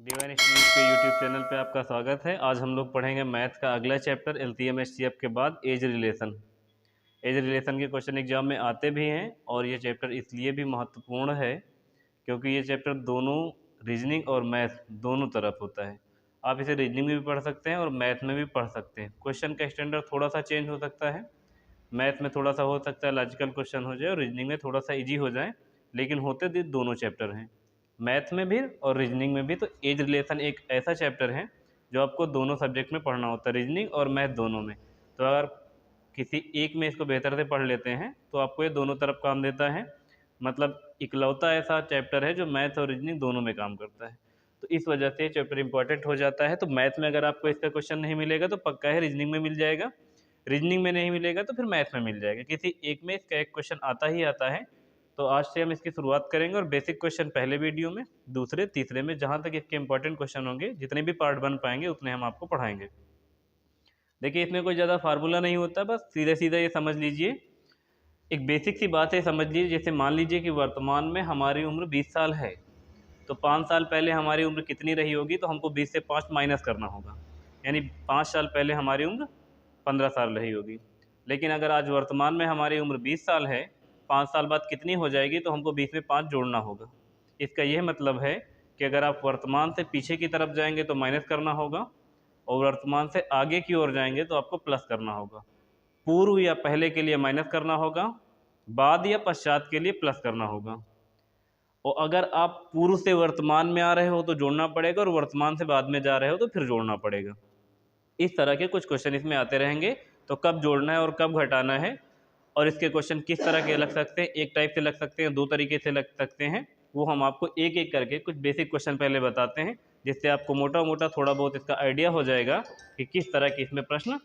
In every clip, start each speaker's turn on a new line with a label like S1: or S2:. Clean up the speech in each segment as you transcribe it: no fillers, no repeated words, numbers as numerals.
S1: Divine studies के YouTube channel पे आपका स्वागत है। आज हम लोग पढ़ेंगे मैथ का अगला चैप्टर एलसीएम एचसीएफ के बाद एज रिलेशन। एज रिलेशन के क्वेश्चन एग्जाम में आते भी हैं और ये चैप्टर इसलिए भी महत्वपूर्ण है क्योंकि ये चैप्टर दोनों रीजनिंग और मैथ दोनों तरफ होता है। आप इसे रीजनिंग में भी पढ़ सकते हैं और मैथ में भी पढ़ सकते हैं। क्वेश्चन का स्टैंडर्ड थोड़ा सा चेंज हो सकता है, मैथ में थोड़ा सा हो सकता है लॉजिकल क्वेश्चन हो जाए और रीजनिंग में थोड़ा सा ईजी हो जाए, लेकिन होते दोनों चैप्टर हैं, मैथ में भी और रीजनिंग में भी। तो एज रिलेशन एक ऐसा चैप्टर है जो आपको दोनों सब्जेक्ट में पढ़ना होता है, रीजनिंग और मैथ दोनों में। तो अगर किसी एक में इसको बेहतर से पढ़ लेते हैं तो आपको ये दोनों तरफ काम देता है। मतलब इकलौता ऐसा चैप्टर है जो मैथ और रीजनिंग दोनों में काम करता है। तो इस वजह से चैप्टर इंपॉर्टेंट हो जाता है। तो मैथ में अगर आपको इसका क्वेश्चन नहीं मिलेगा तो पक्का है रीजनिंग में मिल जाएगा, रीजनिंग में नहीं मिलेगा तो फिर मैथ में मिल जाएगा। किसी एक में इसका एक क्वेश्चन आता ही आता है। तो आज से हम इसकी शुरुआत करेंगे और बेसिक क्वेश्चन पहले वीडियो में, दूसरे तीसरे में जहाँ तक इसके इंपॉर्टेंट क्वेश्चन होंगे, जितने भी पार्ट बन पाएंगे उतने हम आपको पढ़ाएंगे। देखिए इसमें कोई ज़्यादा फार्मूला नहीं होता, बस सीधे सीधे ये समझ लीजिए। एक बेसिक सी बात है, समझ लीजिए। जैसे मान लीजिए कि वर्तमान में हमारी उम्र 20 साल है, तो 5 साल पहले हमारी उम्र कितनी रही होगी, तो हमको 20 से 5 माइनस करना होगा, यानी 5 साल पहले हमारी उम्र 15 साल रही होगी। लेकिन अगर आज वर्तमान में हमारी उम्र 20 साल है, 5 साल बाद कितनी हो जाएगी, तो हमको 20 में 5 जोड़ना होगा। इसका यह मतलब है कि अगर आप वर्तमान से पीछे की तरफ जाएंगे तो माइनस करना होगा, और वर्तमान से आगे की ओर जाएंगे तो आपको प्लस करना होगा। पूर्व या पहले के लिए माइनस करना होगा, बाद या पश्चात के लिए प्लस करना होगा। और अगर आप पूर्व से वर्तमान में आ रहे हो तो जोड़ना पड़ेगा, और वर्तमान से बाद में जा रहे हो तो फिर जोड़ना पड़ेगा। इस तरह के कुछ क्वेश्चन इसमें आते रहेंगे। तो कब जोड़ना है और कब घटाना है, और इसके क्वेश्चन किस तरह के लग सकते हैं, एक टाइप से लग सकते हैं, दो तरीके से लग सकते हैं, वो हम आपको एक एक करके कुछ बेसिक क्वेश्चन पहले बताते हैं, जिससे आपको मोटा मोटा थोड़ा बहुत इसका आइडिया हो जाएगा कि किस तरह के इसमें प्रश्न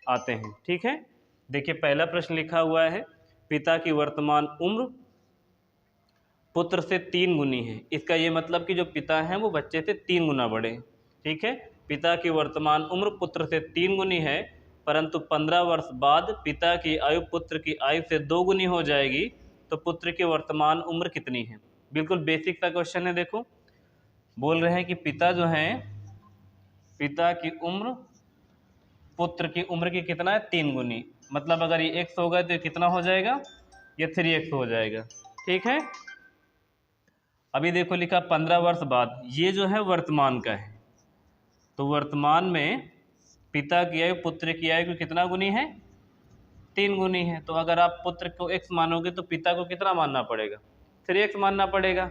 S1: आते हैं। ठीक है, देखिए पहला प्रश्न लिखा हुआ है, पिता की वर्तमान उम्र पुत्र से 3 गुनी है। इसका ये मतलब कि जो पिता हैं वो बच्चे से 3 गुना बड़े हैं। ठीक है, पिता की वर्तमान उम्र पुत्र से 3 गुनी है, परंतु 15 वर्ष बाद पिता की आयु पुत्र की आयु से 2 गुनी हो जाएगी, तो पुत्र की वर्तमान उम्र कितनी है। बिल्कुल बेसिक सा क्वेश्चन है। देखो बोल रहे हैं कि पिता जो हैं, पिता की उम्र पुत्र की उम्र की कितना है, 3 गुनी। मतलब अगर ये x होगा तो ये कितना हो जाएगा, ये 3x हो जाएगा। ठीक है, अभी देखो लिखा 15 वर्ष बाद, ये जो है वर्तमान का है। तो वर्तमान में पिता की आयु पुत्र की आयु को कितना गुनी है, 3 गुनी है। तो अगर आप पुत्र को x मानोगे तो पिता को कितना मानना पड़ेगा, 3x मानना पड़ेगा।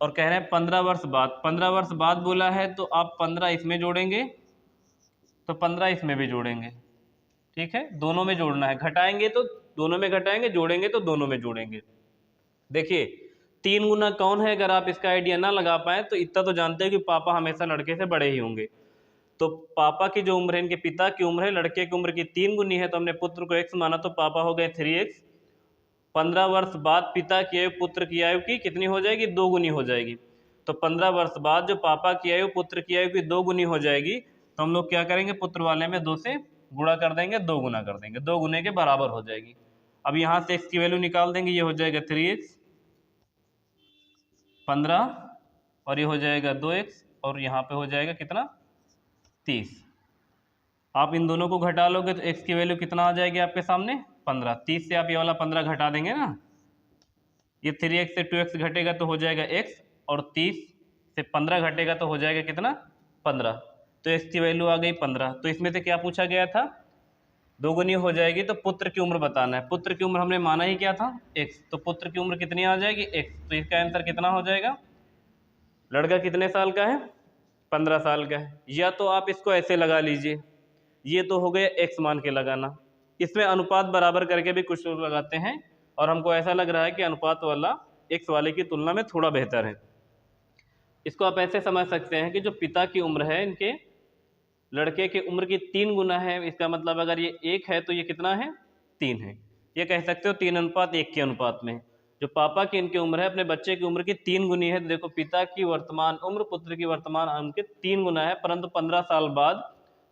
S1: और कह रहे हैं 15 वर्ष बाद, 15 वर्ष बाद बोला है तो आप 15 इसमें जोड़ेंगे तो 15 इसमें भी जोड़ेंगे। ठीक है, दोनों में जोड़ना है, घटाएंगे तो दोनों में घटाएंगे, जोड़ेंगे तो दोनों में जोड़ेंगे। देखिए 3 गुना कौन है, अगर आप इसका आइडिया ना लगा पाए तो इतना तो जानते हो कि पापा हमेशा लड़के से बड़े ही होंगे। तो पापा की जो उम्र है, इनके पिता की उम्र है, लड़के की उम्र की 3 गुनी है, तो हमने पुत्र को x माना तो पापा हो गए 3x। 15 वर्ष बाद पिता की आयु पुत्र की आयु की कितनी हो जाएगी, 2 गुनी हो जाएगी। तो 15 वर्ष बाद जो पापा की आयु पुत्र की आयु की 2 गुनी हो जाएगी, तो हम लोग क्या करेंगे, पुत्र वाले में 2 से गुणा कर देंगे, 2 गुना कर देंगे, 2 गुने के बराबर हो जाएगी। अब यहाँ से x की वैल्यू निकाल देंगे, ये हो जाएगा 3x 15, और ये हो जाएगा 2x, और यहाँ पे हो जाएगा कितना, 30। आप इन दोनों को घटा लोगे तो x की वैल्यू कितना आ जाएगी आपके सामने, 15। 30 से आप ये वाला 15 घटा देंगे ना, ये 3x से 2x घटेगा तो हो जाएगा x, और 30 से 15 घटेगा तो हो जाएगा कितना, 15। तो x की वैल्यू आ गई 15। तो इसमें से क्या पूछा गया था, 2 गुनी हो जाएगी, तो पुत्र की उम्र बताना है। पुत्र की उम्र हमने माना ही क्या था, x, तो पुत्र की उम्र कितनी आ जाएगी, x। तो इसका आंसर कितना हो जाएगा, लड़का कितने साल का है, 15 साल का है। या तो आप इसको ऐसे लगा लीजिए, ये तो हो गया x मान के लगाना। इसमें अनुपात बराबर करके भी कुछ लोग लगाते हैं, और हमको ऐसा लग रहा है कि अनुपात वाला x वाले की तुलना में थोड़ा बेहतर है। इसको आप ऐसे समझ सकते हैं कि जो पिता की उम्र है, इनके लड़के की उम्र की 3 गुना है। इसका मतलब अगर ये 1 है तो ये कितना है, 3 है। ये कह सकते हो 3:1 के अनुपात में। जो पापा की इनकी उम्र है अपने बच्चे की उम्र की 3 गुनी है। देखो पिता की वर्तमान उम्र पुत्र की वर्तमान उम्र के 3 गुना है, परंतु 15 साल बाद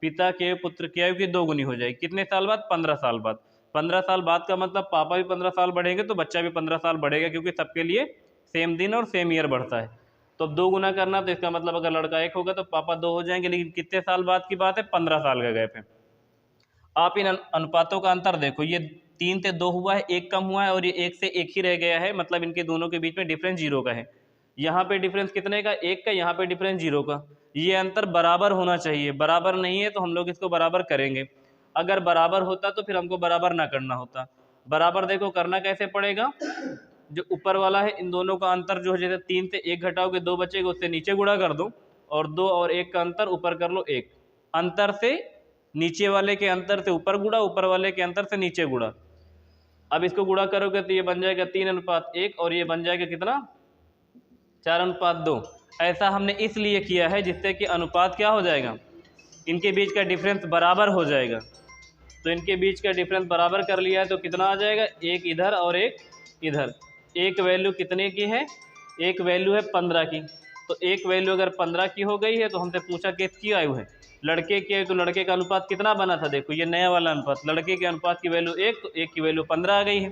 S1: पिता के पुत्र की आयु की 2 गुनी हो जाएगी। कितने साल बाद, 15 साल बाद। 15 साल बाद का मतलब पापा भी 15 साल बढ़ेंगे तो बच्चा भी 15 साल बढ़ेगा, क्योंकि सबके लिए सेम दिन और सेम ईयर बढ़ता है। तो अब 2 गुना करना, तो इसका मतलब अगर लड़का 1 होगा तो पापा 2 हो जाएंगे, लेकिन कितने साल बाद की बात है, 15 साल का गैप है। आप इन अनुपातों का अंतर देखो, ये 3 से 2 हुआ है, 1 कम हुआ है, और ये 1 से 1 ही रह गया है, मतलब इनके दोनों के बीच में डिफरेंस 0 का है। यहाँ पे डिफरेंस कितने का, 1 का, यहाँ पे डिफरेंस 0 का। ये अंतर बराबर होना चाहिए, बराबर नहीं है तो हम लोग इसको बराबर करेंगे। अगर बराबर होता तो फिर हमको बराबर ना करना होता। बराबर देखो करना कैसे पड़ेगा, जो ऊपर वाला है इन दोनों का अंतर जो है, जैसे 3 से 1 घटाओगे 2 बचेगा, उससे नीचे गुणा कर दो, और 2 और 1 का अंतर ऊपर कर लो 1, अंतर से नीचे वाले के अंतर से ऊपर गुणा, ऊपर वाले के अंतर से नीचे गुणा। अब इसको गुणा करोगे तो ये बन जाएगा 3:1, और ये बन जाएगा कितना, 4:2। ऐसा हमने इसलिए किया है जिससे कि अनुपात क्या हो जाएगा, इनके बीच का डिफरेंस बराबर हो जाएगा। तो इनके बीच का डिफरेंस बराबर कर लिया है तो कितना आ जाएगा, 1 इधर और 1 इधर। एक वैल्यू कितने की है, एक वैल्यू है 15 की। तो एक वैल्यू अगर 15 की हो गई है तो हमसे पूछा किसकी आयु है, लड़के की आयु। तो लड़के का अनुपात कितना बना था, देखो ये नया वाला अनुपात, लड़के के अनुपात की वैल्यू 1, तो 1 की वैल्यू 15 आ गई है।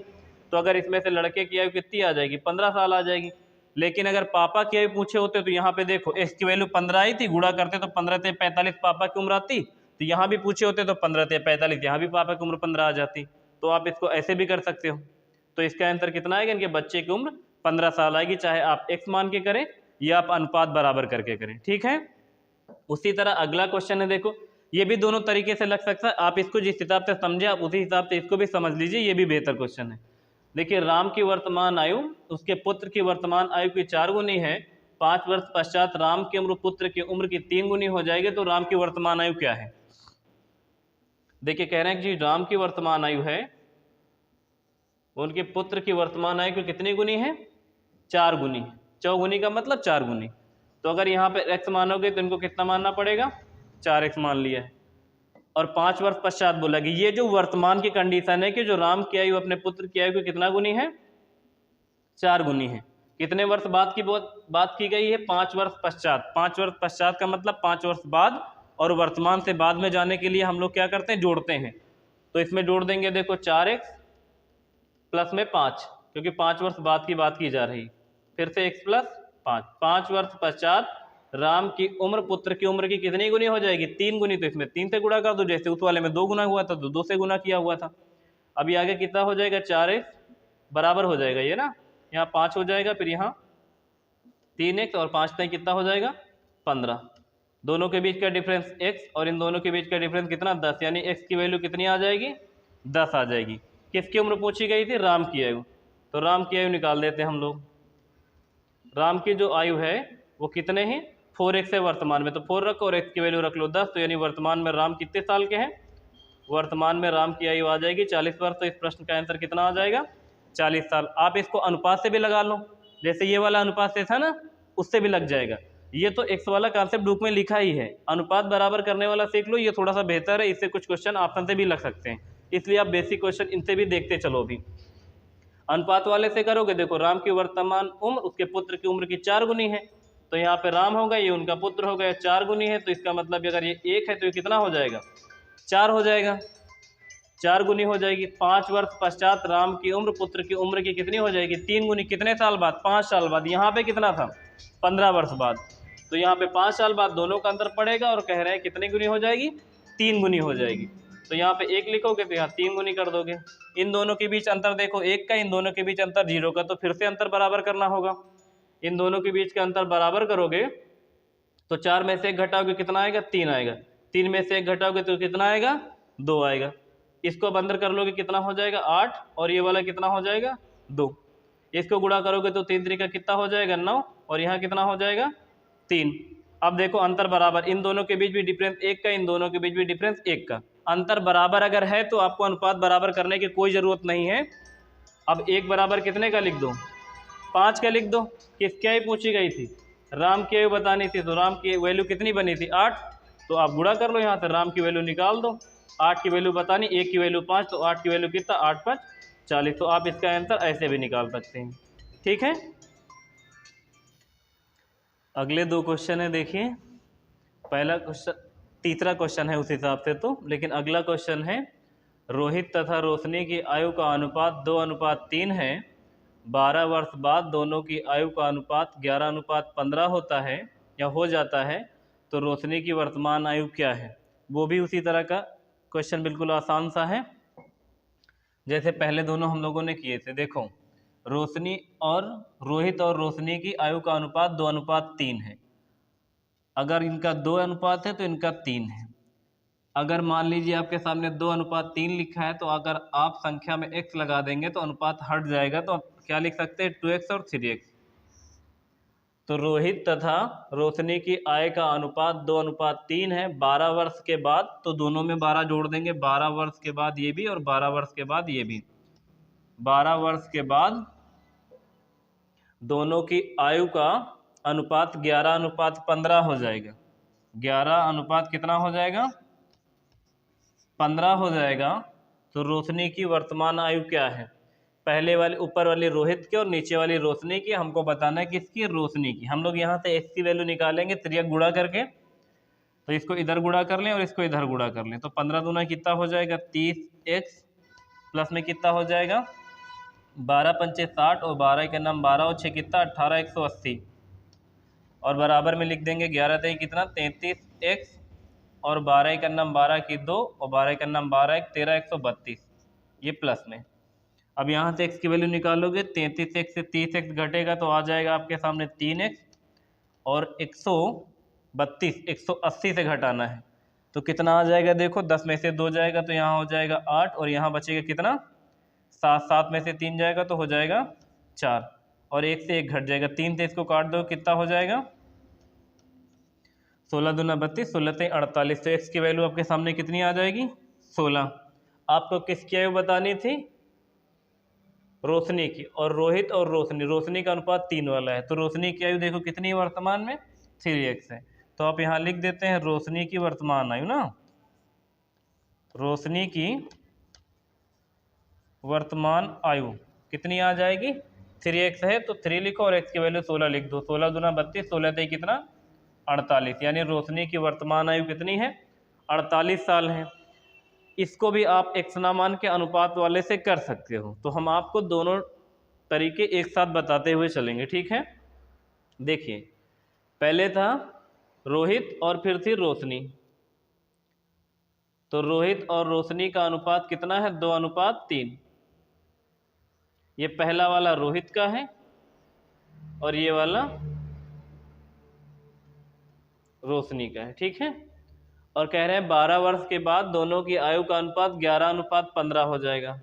S1: तो अगर इसमें से लड़के की आयु कितनी आ जाएगी, 15 साल आ जाएगी। लेकिन अगर पापा की आयु पूछे होते तो यहाँ पे देखो एक्स की वैल्यू 15 आई थी, गुणा करते तो 15 से 45 पापा की उम्र आती। तो यहाँ भी पूछे होते तो 15 से 45, यहाँ भी पापा की उम्र 15 आ जाती। तो आप इसको ऐसे भी कर सकते हो। तो इसका आंसर कितना आएगा, इनके बच्चे की उम्र 15 साल आएगी, चाहे आप एक्स मान के करें या आप अनुपात बराबर करके करें। ठीक है। उसी तरह अगला क्वेश्चन है, देखो ये भी दोनों तरीके से लग सकता है, आप इसको जिस हिसाब से समझे आप उसी हिसाब से इसको भी समझ लीजिए, ये भी बेहतर क्वेश्चन है। देखिए राम की वर्तमान आयु उसके पुत्र की वर्तमान आयु की 4 गुनी है, 5 वर्ष पश्चात राम की उम्र पुत्र की उम्र की 3 गुनी हो जाएगी, तो राम की वर्तमान आयु क्या है। देखिए कह रहे हैं कि जी राम की वर्तमान आयु है, उनके पुत्र की वर्तमान आयु की कितनी गुनी है, 4 गुनी। 4 गुनी का मतलब 4 गुनी। तो अगर यहाँ पे x मानोगे तो इनको कितना मानना पड़ेगा, 4x मान लिया है। और 5 वर्ष पश्चात बोला कि ये जो वर्तमान की कंडीशन है कि जो राम की आयु अपने पुत्र की आयु की कितना गुनी है, 4 गुनी है। कितने वर्ष बाद की बात की गई है, 5 वर्ष पश्चात। 5 वर्ष पश्चात का मतलब 5 वर्ष बाद, और वर्तमान से बाद में जाने के लिए हम लोग क्या करते हैं, जोड़ते हैं। तो इसमें जोड़ देंगे, देखो 4x प्लस में 5, क्योंकि 5 वर्ष बाद की बात की जा रही, फिर से x प्लस 5। 5 वर्ष पश्चात राम की उम्र पुत्र की उम्र की कितनी गुनी हो जाएगी, 3 गुनी। तो इसमें 3 से गुणा कर दो, जैसे उस वाले में 2 गुना हुआ था तो 2 से गुना किया हुआ था। अभी आगे कितना हो जाएगा, 4x बराबर हो जाएगा ये ना, यहाँ 5 हो जाएगा, फिर यहाँ 3x और 5 तक कितना हो जाएगा, 15। दोनों के बीच का डिफरेंस x और इन दोनों के बीच का डिफरेंस कितना, 10, यानी x की वैल्यू कितनी आ जाएगी, 10 आ जाएगी। किसकी उम्र पूछी गई थी, राम की आयु। तो राम की आयु निकाल देते हैं हम लोग। राम की जो आयु है वो कितने हैं, 4x है वर्तमान में, तो 4 रखो और x की वैल्यू रख लो 10। तो यानी वर्तमान में राम कितने साल के हैं, वर्तमान में राम की आयु आ जाएगी 40 वर्ष। तो इस प्रश्न का आंसर कितना आ जाएगा, 40 साल। आप इसको अनुपात से भी लगा लो, जैसे ये वाला अनुपात से था ना, उससे भी लग जाएगा। ये तो x वाला कॉन्सेप्ट बुक में लिखा ही है, अनुपात बराबर करने वाला सीख लो, ये थोड़ा सा बेहतर है, इससे कुछ क्वेश्चन ऑप्शन से भी लग सकते हैं, इसलिए आप बेसिक क्वेश्चन इनसे भी देखते चलो। अभी अनुपात वाले से करोगे, देखो राम की वर्तमान उम्र उसके पुत्र की उम्र की 4 गुनी है, तो यहाँ पे राम होगा, ये उनका पुत्र हो गया, 4 गुनी है। तो इसका मतलब अगर ये 1 है तो ये कितना हो जाएगा, 4 हो जाएगा, 4 गुनी हो जाएगी। 5 वर्ष पश्चात राम की उम्र पुत्र की उम्र की कितनी हो जाएगी, 3 गुनी। कितने साल बाद, 5 साल बाद। यहाँ पे कितना था, 15 वर्ष बाद। तो यहाँ पे 5 साल बाद दोनों का अंतर पड़ेगा, और कह रहे हैं कितनी गुनी हो जाएगी, 3 गुनी हो जाएगी। तो यहाँ पे 1 लिखोगे तो यहाँ 3 गुनी कर दोगे। इन दोनों के बीच अंतर देखो 1 का, इन दोनों के बीच अंतर 0 का, तो फिर से अंतर बराबर करना होगा। इन दोनों के बीच का अंतर बराबर करोगे तो 4 में से 1 घटाओगे कितना आएगा, 3 आएगा। 3 में से 1 घटाओगे तो कितना आएगा, 2 आएगा। इसको अब अंदर कर लोगे कितना हो जाएगा, 8, और ये वाला कितना हो जाएगा, 2। इसको गुणा करोगे तो 3 3 का कितना हो जाएगा, 9, और यहाँ कितना हो जाएगा, 3। अब देखो अंतर बराबर, इन दोनों के बीच भी डिफरेंस 1 का, इन दोनों के बीच भी डिफरेंस 1 का। अंतर बराबर अगर है तो आपको अनुपात बराबर करने की कोई ज़रूरत नहीं है। अब 1 बराबर कितने का लिख दो, 5 का लिख दो। किसकी आयु पूछी गई थी, राम की आयु बतानी थी, तो राम की वैल्यू कितनी बनी थी, 8। तो आप गुणा कर लो यहाँ से, राम की वैल्यू निकाल दो। 8 की वैल्यू बतानी, 1 की वैल्यू 5, तो 8 की वैल्यू कितना, 8 5 40। तो आप इसका आंसर ऐसे भी निकाल सकते हैं। ठीक है। अगले 2 क्वेश्चन है, देखिए पहला क्वेश्चन, तीसरा क्वेश्चन है उस हिसाब से तो, लेकिन अगला क्वेश्चन है, रोहित तथा रोशनी की आयु का अनुपात 2:3 है, 12 वर्ष बाद दोनों की आयु का अनुपात 11:15 होता है या हो जाता है, तो रोशनी की वर्तमान आयु क्या है। वो भी उसी तरह का क्वेश्चन, बिल्कुल आसान सा है जैसे पहले दोनों हम लोगों ने किए थे। देखो, रोशनी और रोहित और रोशनी की आयु का अनुपात 2:3 है। अगर इनका 2 अनुपात है तो इनका 3 है। अगर मान लीजिए आपके सामने 2:3 लिखा है, तो अगर आप संख्या में x लगा देंगे तो अनुपात हट जाएगा, तो आप क्या लिख सकते हैं, 2x और 3x। तो रोहित तथा रोशनी की आय का अनुपात 2:3 है 12 वर्ष के बाद, तो दोनों में 12 जोड़ देंगे, 12 वर्ष के बाद ये भी और 12 वर्ष के बाद ये भी। 12 वर्ष के बाद दोनों की आयु का अनुपात 11:15 हो जाएगा। 11 अनुपात कितना हो जाएगा, 15 हो जाएगा। तो रोशनी की वर्तमान आयु क्या है, पहले वाले ऊपर वाली रोहित की और नीचे वाली रोशनी की, हमको बताना है किसकी, रोशनी की। हम लोग यहाँ से x की वैल्यू निकालेंगे त्रियक गुणा करके, तो इसको इधर गुणा कर लें और इसको इधर गुणा कर लें, तो 15 दूना कितना हो जाएगा, 30x प्लस में कितना हो जाएगा, 12 पंचे 60 और 12 के नाम 12 और 6 कितना 18, 180 और बराबर में लिख देंगे 11 तेई कितना 33x और 12 का नाम 12 की 2 और 12 का नाम 12 13, 132 ये प्लस में। अब यहाँ से x की वैल्यू निकालोगे, 33x से 30x घटेगा तो आ जाएगा आपके सामने 3x और 132 180 से घटाना है तो कितना आ जाएगा, देखो 10 में से 2 जाएगा तो यहाँ हो जाएगा 8 और यहाँ बचेगा कितना 7, 7 में से 3 जाएगा तो हो जाएगा 4 और 1 से 1 घट जाएगा, 3 से इसको काट दो कितना हो जाएगा 16 दूना 32, 16 से 48। तो x की वैल्यू आपके सामने कितनी आ जाएगी 16। आपको किसकी आयु बतानी थी, रोशनी की। और रोहित और रोशनी का अनुपात 3 वाला है, तो रोशनी की आयु देखो कितनी है वर्तमान में 3x है। तो आप यहाँ लिख देते हैं रोशनी की वर्तमान आयु ना, रोशनी की वर्तमान आयु कितनी आ जाएगी 3x है, तो 3 लिखो और x की वैल्यू 16 लिख दो। 16 दूना 32, 16 से कितना 48, यानी रोशनी की वर्तमान आयु कितनी है 48 साल है। इसको भी आप एक्सनामान के अनुपात वाले से कर सकते हो, तो हम आपको दोनों तरीके एक साथ बताते हुए चलेंगे, ठीक है। देखिए, पहले था रोहित और फिर थी रोशनी, तो रोहित और रोशनी का अनुपात कितना है 2:3। ये पहला वाला रोहित का है और ये वाला रोशनी का है, ठीक है। और कह रहे हैं 12 वर्ष के बाद दोनों की आयु का अनुपात 11:15 हो जाएगा,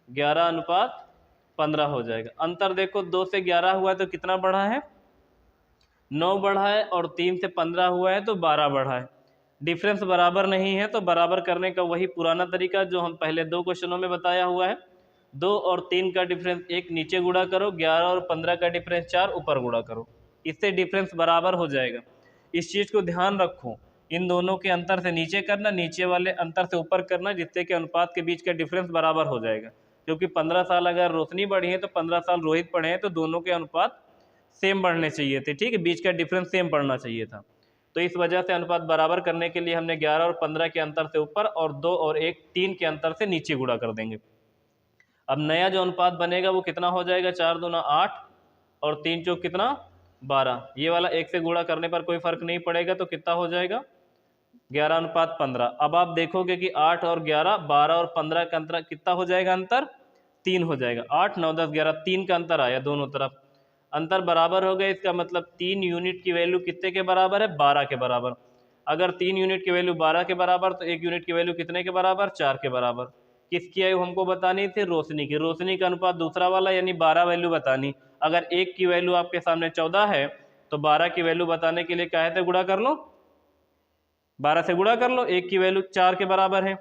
S1: 11:15 हो जाएगा। अंतर देखो 2 से 11 हुआ है तो कितना बढ़ा है 9 बढ़ा है, और 3 से 15 हुआ है तो 12 बढ़ा है। डिफरेंस बराबर नहीं है तो बराबर करने का वही पुराना तरीका जो हम पहले 2 क्वेश्चनों में बताया हुआ है। 2 और 3 का डिफरेंस 1 नीचे गुणा करो, 11 और 15 का डिफरेंस 4 ऊपर गुणा करो, इससे डिफरेंस बराबर हो जाएगा। इस चीज़ को ध्यान रखो, इन दोनों के अंतर से नीचे करना, नीचे वाले अंतर से ऊपर करना, जिससे कि अनुपात के बीच का डिफरेंस बराबर हो जाएगा। क्योंकि 15 साल अगर रोशनी बढ़ी है तो 15 साल रोहित पढ़े हैं, तो दोनों के अनुपात सेम बढ़ने चाहिए थे, ठीक है, बीच का डिफरेंस सेम पड़ना चाहिए था। तो इस वजह से अनुपात बराबर करने के लिए हमने 11 और 15 के अंतर से ऊपर और 2 और 1 3 के अंतर से नीचे गुणा कर देंगे। अब नया जो अनुपात बनेगा वो कितना हो जाएगा, 4 दूना 8 और 3 चौक कितना 12। ये वाला 1 से गुणा करने पर कोई फर्क नहीं पड़ेगा, तो कितना हो जाएगा 11:15। अब आप देखोगे कि 8 और 11, 12 और 15 का अंतर कितना हो जाएगा, अंतर 3 हो जाएगा। 8 9 10 11 3 का अंतर आया, दोनों तरफ अंतर बराबर हो गया। इसका मतलब 3 यूनिट की वैल्यू कितने के बराबर है, 12 के बराबर। अगर 3 यूनिट की वैल्यू 12 के बराबर, तो 1 यूनिट की वैल्यू कितने के बराबर, 4 के बराबर। किसकी आयु हमको बतानी थी, रोशनी की। रोशनी का अनुपात दूसरा वाला यानी 12 वैल्यू बतानी। अगर 1 की वैल्यू आपके सामने 14 है तो 12 की वैल्यू बताने के लिए क्या है, गुणा कर लो, 12 से गुणा कर लो। 1 की वैल्यू 4 के बराबर है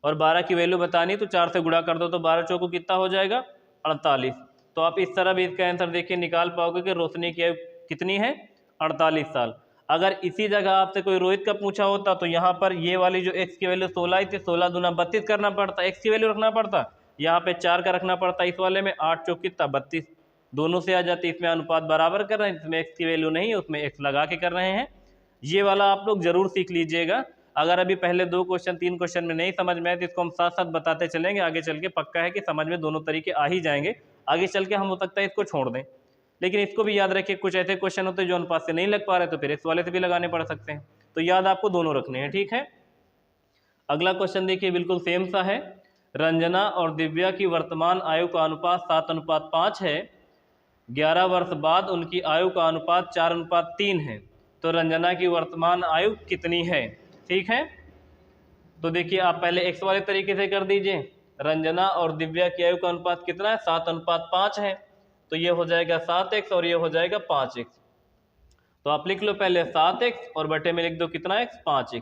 S1: और 12 की वैल्यू बतानी तो 4 से गुणा कर दो, तो 12 चौको कितना हो जाएगा 48। तो आप इस तरह भी इसका आंसर देखिए निकाल पाओगे कि रोशनी की आयु कितनी है 48 साल। अगर इसी जगह आपसे कोई रोहित का पूछा होता तो यहाँ पर ये वाली जो x की वैल्यू 16 थी, 16 दूना 32 करना पड़ता, x की वैल्यू रखना पड़ता, यहाँ पे 4 का रखना पड़ता। इस वाले में 8 चौक कितना 32, दोनों से आ जाती। इसमें अनुपात बराबर कर रहे हैं, इसमें x की वैल्यू नहीं है, उसमें x लगा के कर रहे हैं। ये वाला आप लोग जरूर सीख लीजिएगा। अगर अभी पहले 2 क्वेश्चन 3 क्वेश्चन में नहीं समझ में आए तो इसको हम साथ साथ बताते चलेंगे, आगे चल के पक्का है कि समझ में दोनों तरीके आ ही जाएंगे। आगे चल के हम हो सकता है इसको छोड़ दें, लेकिन इसको भी याद रखिए कुछ ऐसे क्वेश्चन होते हैं जो अनुपात से नहीं लग पा रहे तो फिर एक्स वाले से भी लगाने पड़ सकते हैं, तो याद आपको दोनों रखने हैं। ठीक है, अगला क्वेश्चन देखिए बिल्कुल सेम सा है। रंजना और दिव्या की वर्तमान आयु का अनुपात 7:5 है, 11 वर्ष बाद उनकी आयु का अनुपात 4:3 है, तो रंजना की वर्तमान आयु कितनी है। ठीक है, तो देखिए आप पहले एक्स वाले तरीके से कर दीजिए। रंजना और दिव्या की आयु का अनुपात कितना है, 7:5 है, तो ये हो जाएगा 7x और ये हो जाएगा 5x। तो आप लिख लो पहले 7x और बटे में लिख दो कितना x, 5x।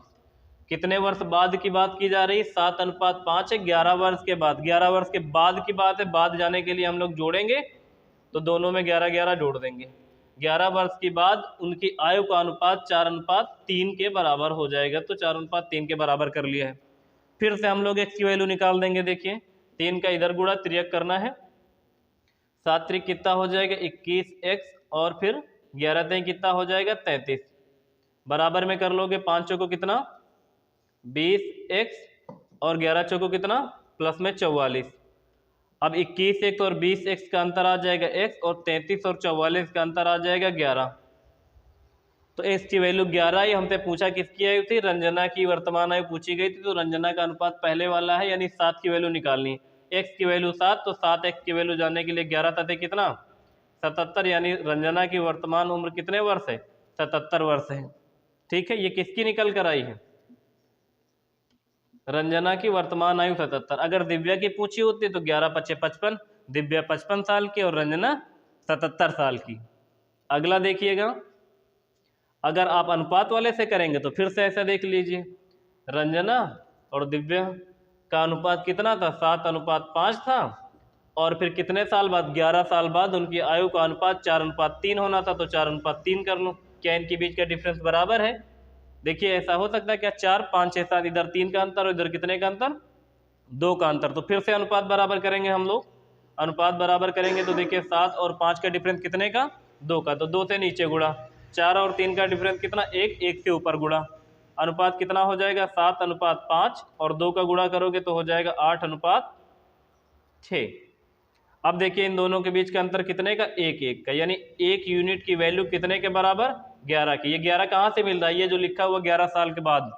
S1: कितने वर्ष बाद की बात की जा रही है, 7:5 है, 11 वर्ष के बाद, 11 वर्ष के बाद की बात है, बाद जाने के लिए हम लोग जोड़ेंगे तो दोनों में 11-11 जोड़ देंगे। 11 वर्ष के बाद उनकी आयु का अनुपात 4:3 के बराबर हो जाएगा, तो 4:3 के बराबर कर लिया है। फिर से हम लोग x की वैल्यू निकाल देंगे। देखिए 3 का इधर गुणा तिर्यक करना है, 7 त्रिक कितना हो जाएगा 21x और फिर 11 3 कितना हो जाएगा 33, बराबर में कर लोगे 5 चौको कितना 20x और 11 चौको कितना प्लस में 44। अब 21x और 20x का अंतर आ जाएगा x और 33 और 44 का अंतर आ जाएगा 11, तो x की वैल्यू 11 ही। हमसे पूछा किसकी आयु थी, रंजना की वर्तमान आयु पूछी गई थी, तो रंजना का अनुपात पहले वाला है यानी 7 की वैल्यू निकालनी है। x की वैल्यू 7, तो 7x की वैल्यू जानने के लिए 11 तथे कितना 77, यानी रंजना की वर्तमान उम्र कितने वर्ष है, 77 वर्ष है। ठीक है, ये किसकी निकल कर आई है, रंजना की वर्तमान आयु 77। अगर दिव्या की पूछी होती तो 11×5 = 55, दिव्या 55 साल की और रंजना 77 साल की। अगला देखिएगा, अगर आप अनुपात वाले से करेंगे तो फिर से ऐसा देख लीजिए, रंजना और दिव्या का अनुपात कितना था, 7:5 था, और फिर कितने साल बाद, 11 साल बाद उनकी आयु का अनुपात 4:3 होना था, तो 4:3 कर लो। क्या इनके बीच का डिफरेंस बराबर है, देखिए ऐसा हो सकता है क्या, 4 5 6 7, इधर 3 का अंतर और इधर कितने का अंतर, 2 का अंतर, तो फिर से अनुपात बराबर करेंगे हम लोग। अनुपात बराबर करेंगे तो देखिए 7 और 5 का डिफरेंस कितने का, 2 का, तो 2 से नीचे गुणा, 4 और 3 का डिफरेंस कितना, 1, 1 से ऊपर गुणा, अनुपात कितना हो जाएगा 7:5 और 2 का गुणा करोगे तो हो जाएगा 8:6। अब देखिए इन दोनों के बीच का अंतर कितने का, 1 1 का, यानी 1 यूनिट की वैल्यू कितने के बराबर, 11 की। ये 11 कहाँ से मिल रहा है, ये जो लिखा हुआ 11 साल के बाद,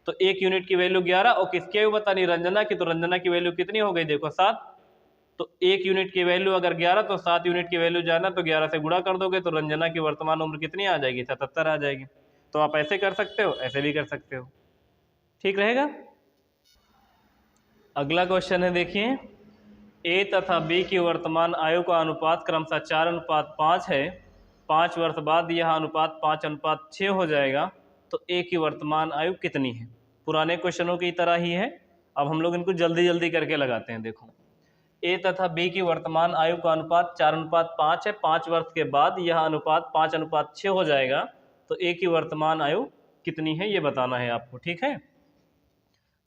S1: तो 1 यूनिट की वैल्यू 11, और किसकी आयु बतानी, रंजना की, तो रंजना की वैल्यू कितनी हो गई, देखो 7, तो 1 यूनिट की वैल्यू अगर 11 तो 7 यूनिट की वैल्यू जाना, तो 11 से गुणा कर दोगे तो रंजना की वर्तमान उम्र कितनी आ जाएगी, 77 आ जाएगी। तो आप ऐसे कर सकते हो, ऐसे भी कर सकते हो, ठीक रहेगा। अगला क्वेश्चन है, देखिए ए तथा बी की वर्तमान आयु का अनुपात क्रमशः 4:5 है, 5 वर्ष बाद यह अनुपात 5:6 हो जाएगा, तो ए की वर्तमान आयु कितनी है। पुराने क्वेश्चनों की तरह ही है, अब हम लोग इनको जल्दी जल्दी करके लगाते हैं। देखो ए तथा बी की वर्तमान आयु का अनुपात 4:5 है, 5 वर्ष के बाद यह अनुपात 5:6 हो जाएगा, तो ए की वर्तमान आयु कितनी है ये बताना है आपको। ठीक है,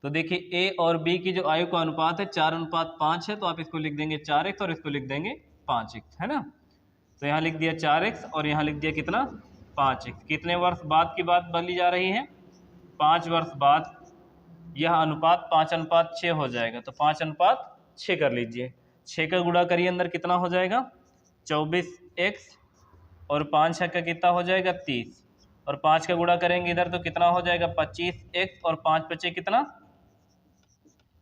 S1: तो देखिए ए और बी की जो आयु का अनुपात है 4:5 है, तो आप इसको लिख देंगे 4x और इसको लिख देंगे 5x, है ना। तो यहाँ लिख दिया 4x और यहाँ लिख दिया कितना 5x। कितने वर्ष बाद की बात बोली जा रही है, 5 वर्ष बाद यह अनुपात 5:6 हो जाएगा, तो 5:6 कर लीजिए। 6 का गुणा करिए, अंदर कितना हो जाएगा 24x और 5 का कितना हो जाएगा 30, और 5 का गुणा करेंगे इधर तो कितना हो जाएगा 25x और 5 बचे कितना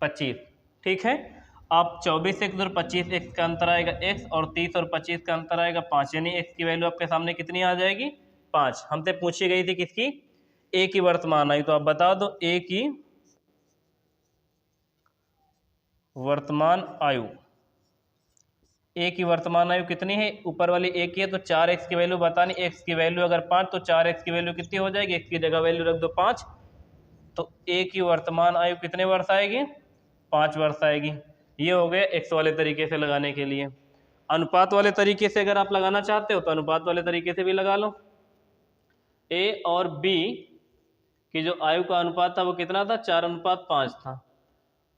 S1: 25। ठीक है, आप 24x और 25x का अंतर आएगा x, और 30 और 25 का अंतर आएगा 5, यानी x की वैल्यू आपके सामने कितनी आ जाएगी 5। हमसे पूछी गई थी किसकी, a की वर्तमान आयु, तो आप बता दो a की वर्तमान आयु, a की वर्तमान आयु कितनी है, ऊपर वाली a की है तो 4x की वैल्यू बतानी, x की वैल्यू अगर 5 तो 4x की वैल्यू कितनी हो जाएगी, x की जगह वैल्यू रख दो 5, तो a की वर्तमान आयु कितने वर्ष आएगी 5 वर्ष आएगी। ये हो गए x वाले तरीके से लगाने के लिए। अनुपात वाले तरीके से अगर आप लगाना चाहते हो तो अनुपात वाले तरीके से भी लगा लो। a और b की जो आयु का अनुपात था वो कितना था 4:5 था,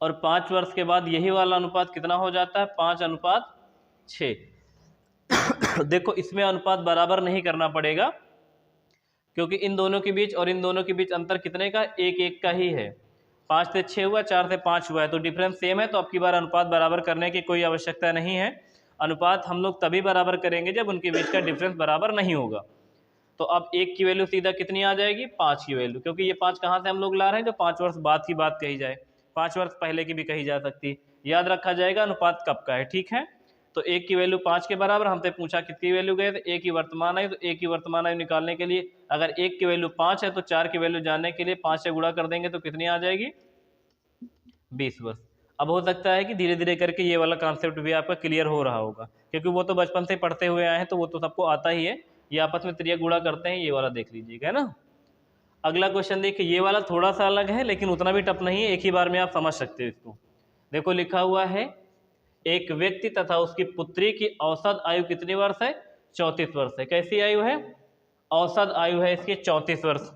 S1: और 5 वर्ष के बाद यही वाला अनुपात कितना हो जाता है 5:6। देखो इसमें अनुपात बराबर नहीं करना पड़ेगा, क्योंकि इन दोनों के बीच और इन दोनों के बीच अंतर कितने का 1 1 का ही है। 5 से 6 हुआ, 4 से 5 हुआ है, तो डिफरेंस सेम है, तो अब की बार अनुपात बराबर करने की कोई आवश्यकता नहीं है। अनुपात हम लोग तभी बराबर करेंगे जब उनके बीच का डिफरेंस बराबर नहीं होगा। तो अब 1 की वैल्यू सीधा कितनी आ जाएगी, 5 की वैल्यू, क्योंकि ये 5 कहाँ से हम लोग ला रहे हैं, जो 5 वर्ष बाद की बात कही जाए, 5 वर्ष पहले की भी कही जा सकती है, याद रखा जाएगा अनुपात कब का है। ठीक है, तो 1 की वैल्यू 5 के बराबर, हमसे पूछा कितनी वैल्यू गए थे, 1 की वर्तमान आयु, तो 1 की वर्तमान आयु निकालने के लिए अगर 1 की वैल्यू 5 है तो 4 की वैल्यू जानने के लिए 5 से गुणा कर देंगे तो कितनी आ जाएगी, 20 वर्ष। अब हो सकता है कि धीरे धीरे करके ये वाला कॉन्सेप्ट भी आपका क्लियर हो रहा होगा, क्योंकि वो तो बचपन से पढ़ते हुए आए हैं तो वो तो सबको आता ही है। ये आपस में त्रिया गुणा करते हैं, ये वाला देख लीजिएगा, है ना। अगला क्वेश्चन देखिए, ये वाला थोड़ा सा अलग है लेकिन उतना भी टफ नहीं है, एक ही बार में आप समझ सकते हो इसको। देखो लिखा हुआ है, एक व्यक्ति तथा उसकी पुत्री की औसत आयु कितनी वर्ष है, 34 वर्ष है। कैसी आयु है, औसत आयु है इसकी 34 वर्ष।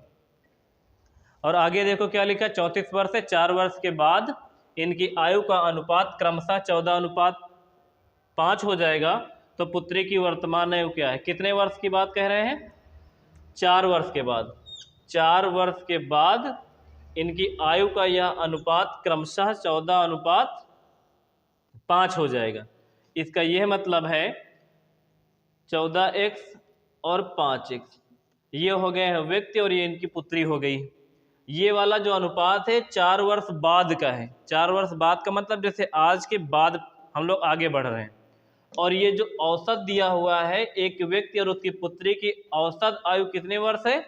S1: और आगे देखो क्या लिखा है, 34 वर्ष है, 4 वर्ष के बाद इनकी आयु का अनुपात क्रमशः 14:5 हो जाएगा। तो पुत्री की वर्तमान आयु क्या है, कितने वर्ष की बात कह रहे हैं, 4 वर्ष के बाद। 4 वर्ष के बाद इनकी आयु का यह अनुपात क्रमशः 14:5 हो जाएगा। इसका यह मतलब है 14x और 5x, ये हो गए हैं व्यक्ति और ये इनकी पुत्री हो गई। ये वाला जो अनुपात है 4 वर्ष बाद का है। 4 वर्ष बाद का मतलब जैसे आज के बाद हम लोग आगे बढ़ रहे हैं। और ये जो औसत दिया हुआ है, एक व्यक्ति और उसकी पुत्री की औसत आयु कितने वर्ष है,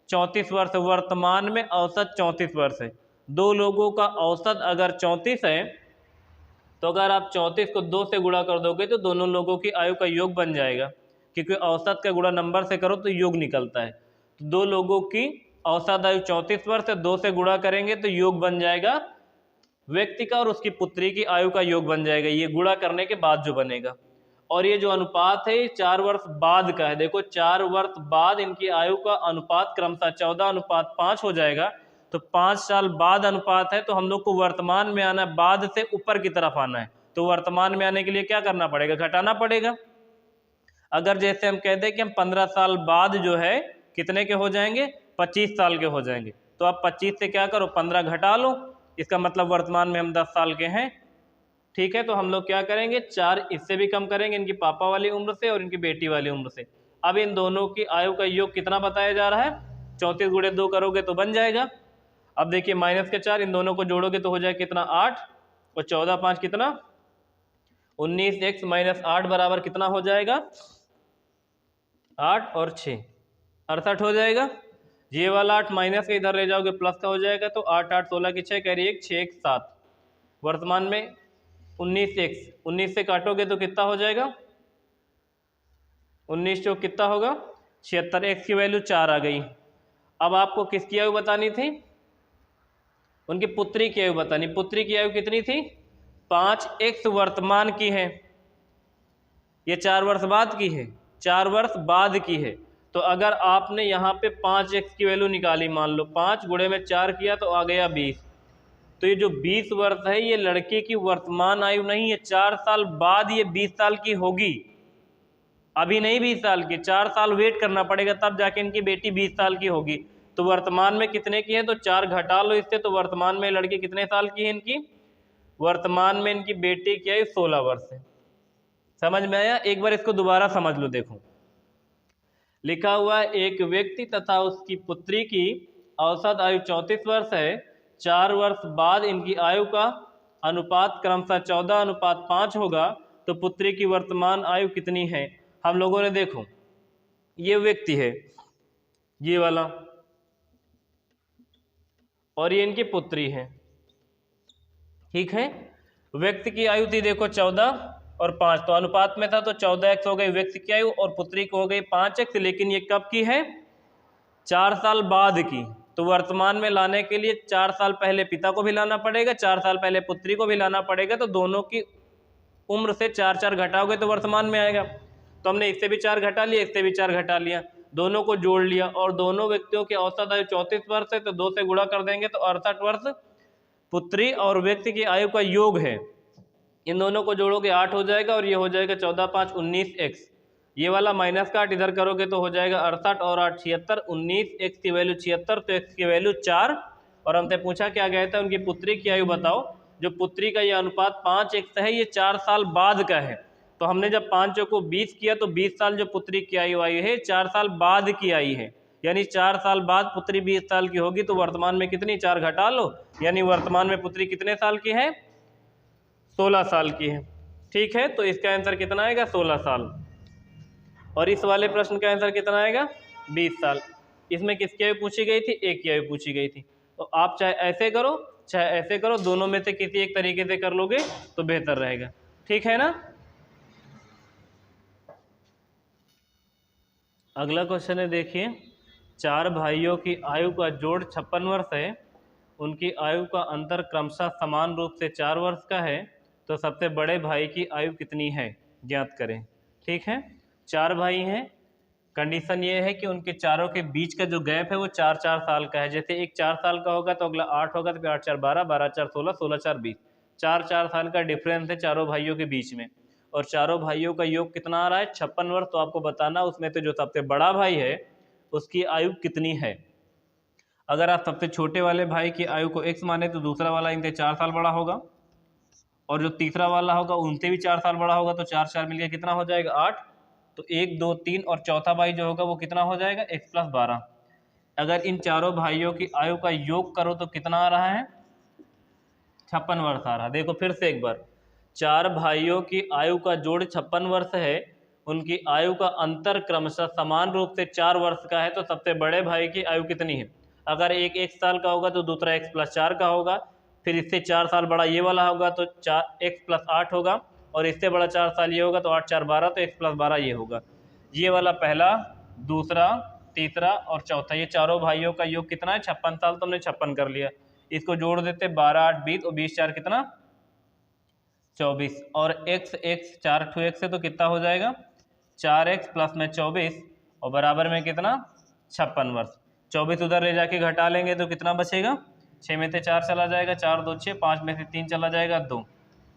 S1: 34 वर्ष। वर्तमान में औसत 34 वर्ष है। दो लोगों का औसत अगर 34 है तो अगर आप 34 को 2 से गुणा कर दोगे तो दोनों लोगों की आयु का योग बन जाएगा, क्योंकि औसत का गुणा नंबर से करो तो योग निकलता है। तो दो लोगों की औसत आयु 34 वर्ष है, 2 से गुणा करेंगे तो योग बन जाएगा व्यक्ति का और उसकी पुत्री की आयु का योग बन जाएगा, ये गुणा करने के बाद जो बनेगा। और ये जो अनुपात है 4 वर्ष बाद का है। देखो 4 वर्ष बाद इनकी आयु का अनुपात क्रमशः 14:5 हो जाएगा। तो 5 साल बाद अनुपात है, तो हम लोग को वर्तमान में आना है, बाद से ऊपर की तरफ आना है। तो वर्तमान में आने के लिए क्या करना पड़ेगा, घटाना पड़ेगा। अगर जैसे हम कहते हैं कि हम 15 साल बाद जो है कितने के हो जाएंगे, 25 साल के हो जाएंगे, तो आप 25 से क्या करो, 15 घटा लो, इसका मतलब वर्तमान में हम 10 साल के हैं। ठीक है, तो हम लोग क्या करेंगे, 4 इससे भी कम करेंगे, इनकी पापा वाली उम्र से और इनकी बेटी वाली उम्र से। अब इन दोनों की आयु का योग कितना बताया जा रहा है, 34 गुणे 2 करोगे तो बन जाएगा। अब देखिए माइनस के 4, इन दोनों को जोड़ोगे तो हो जाए कितना, 8, और 14 5 कितना, 19x - 8 बराबर कितना हो जाएगा, 8 और 6 68 हो जाएगा। ये वाला 8 माइनस के इधर ले जाओगे प्लस का हो जाएगा, तो 8 8 16 की 6 कैरी 1 6 1 7। वर्तमान में 19x, 19 से काटोगे तो कितना हो जाएगा, 19 जो कितना होगा 76, x की वैल्यू 4 आ गई। अब आपको किसकी आयु बतानी थी, उनकी पुत्री की आयु बतानी। पुत्री की आयु कितनी थी, 5x वर्तमान की है, ये 4 वर्ष बाद की है, 4 वर्ष बाद की है। तो अगर आपने यहाँ पे 5x की वैल्यू निकाली, मान लो 5 गुणे में 4 किया तो आ गया 20। तो ये जो 20 वर्ष है ये लड़के की वर्तमान आयु नहीं है, 4 साल बाद ये 20 साल की होगी, अभी नहीं 20 साल की। 4 साल वेट करना पड़ेगा तब जाके इनकी बेटी 20 साल की होगी। तो वर्तमान में कितने की है, तो 4 घटा लो इससे, तो वर्तमान में लड़की कितने साल की है इनकी, वर्तमान में इनकी बेटी की आयु 16 वर्ष है। समझ में आया, एक बार इसको दोबारा समझ लो। देखो लिखा हुआ है, एक व्यक्ति तथा उसकी पुत्री की औसत आयु 34 वर्ष है, 4 वर्ष बाद इनकी आयु का अनुपात क्रमशः 14:5 होगा। तो पुत्री की वर्तमान आयु कितनी है, हम लोगों ने देखो ये व्यक्ति है ये वाला, और ये इनकी पुत्री है। ठीक है, व्यक्ति की आयु थी देखो 14 और 5, तो अनुपात में था तो 14x हो गई व्यक्ति की आयु और पुत्री को हो गई 5x। लेकिन ये कब की है, 4 साल बाद की। तो वर्तमान में लाने के लिए 4 साल पहले पिता को भी लाना पड़ेगा, 4 साल पहले पुत्री को भी लाना पड़ेगा। तो दोनों की उम्र से 4 4 घटाओगे तो वर्तमान में आएगा। तो हमने इससे भी 4 घटा लिया, इससे भी 4 घटा लिया, दोनों को जोड़ लिया, और दोनों व्यक्तियों की औसत आयु 34 वर्ष है, तो 2 से गुणा कर देंगे तो 68 वर्ष पुत्री और व्यक्ति की आयु का योग है। इन दोनों को जोड़ोगे 8 हो जाएगा, और ये हो जाएगा 14 5 19x। ये वाला माइनस का 8 इधर करोगे तो हो जाएगा 68 और 8 76, 19x की वैल्यू 76, तो x की वैल्यू 4। और हमसे पूछा क्या गया था, उनकी पुत्री की आयु बताओ। जो पुत्री का ये अनुपात 5x है, ये 4 साल बाद का है। तो हमने जब 5 को 20 किया तो 20 साल जो पुत्री की आयु आई है 4 साल बाद की आई है, यानी 4 साल बाद पुत्री 20 साल की होगी, तो वर्तमान में कितनी, 4 घटा लो, यानी वर्तमान में पुत्री कितने साल की है, 16 साल की है। ठीक है, तो इसका आंसर कितना आएगा, 16 साल। और इस वाले प्रश्न का आंसर कितना आएगा, 20 साल। इसमें किसकी आयु पूछी गई थी, एक की आयु पूछी गई थी। तो आप चाहे ऐसे करो चाहे ऐसे करो, दोनों में से किसी एक तरीके से कर लोगे तो बेहतर रहेगा। ठीक है ना। अगला क्वेश्चन है, देखिए, 4 भाइयों की आयु का जोड़ 56 वर्ष है, उनकी आयु का अंतर क्रमशः समान रूप से 4 वर्ष का है, तो सबसे बड़े भाई की आयु कितनी है, ज्ञात करें। ठीक है, 4 भाई हैं, कंडीशन ये है कि उनके चारों के बीच का जो गैप है वो 4-4 साल का है। जैसे एक 4 साल का होगा तो अगला 8 होगा, तो फिर 8 4 12, 12 4 16, 16 4 20, 4-4 साल का डिफरेंस है चारों भाइयों के बीच में। और चारों भाइयों का योग कितना आ रहा है, 56 वर्ष। तो आपको बताना उसमें से जो सबसे बड़ा भाई है उसकी आयु कितनी है। अगर आप सबसे छोटे वाले भाई की आयु को x माने तो दूसरा वाला इनसे 4 साल बड़ा होगा, और जो तीसरा वाला होगा उनसे भी 4 साल बड़ा होगा, तो 4 4 मिलकर कितना हो जाएगा, 8। तो 1 2 3, और चौथा भाई जो होगा वो कितना हो जाएगा, x + 12। अगर इन चारों भाइयों की आयु का योग करो तो कितना आ रहा है, 56 वर्ष आ रहा है। देखो फिर से एक बार, 4 भाइयों की आयु का जोड़ 56 वर्ष है, उनकी आयु का अंतर क्रमशः समान रूप से 4 वर्ष का है, तो सबसे बड़े भाई की आयु कितनी है। अगर एक 1 साल का होगा तो दूसरा x + 4 का होगा, फिर इससे 4 साल बड़ा ये वाला होगा तो 4x + 8 होगा, और इससे बड़ा 4 साल ये होगा तो 8 4 12, तो x + 12 ये होगा। ये वाला पहला, दूसरा, तीसरा और चौथा, ये चारों भाइयों का योग कितना है, 56 साल। तो हमने 56 कर लिया, इसको जोड़ देते, 12 8 20, और 20 4 कितना, 24, और x 4 2x है तो कितना हो जाएगा, 4x + में 24, और बराबर में कितना, 56 वर्ष। 24 उधर ले जाके घटा लेंगे तो कितना बचेगा, 6 में से 4 चला जाएगा, 4 2 6, 5 में से 3 चला जाएगा 2,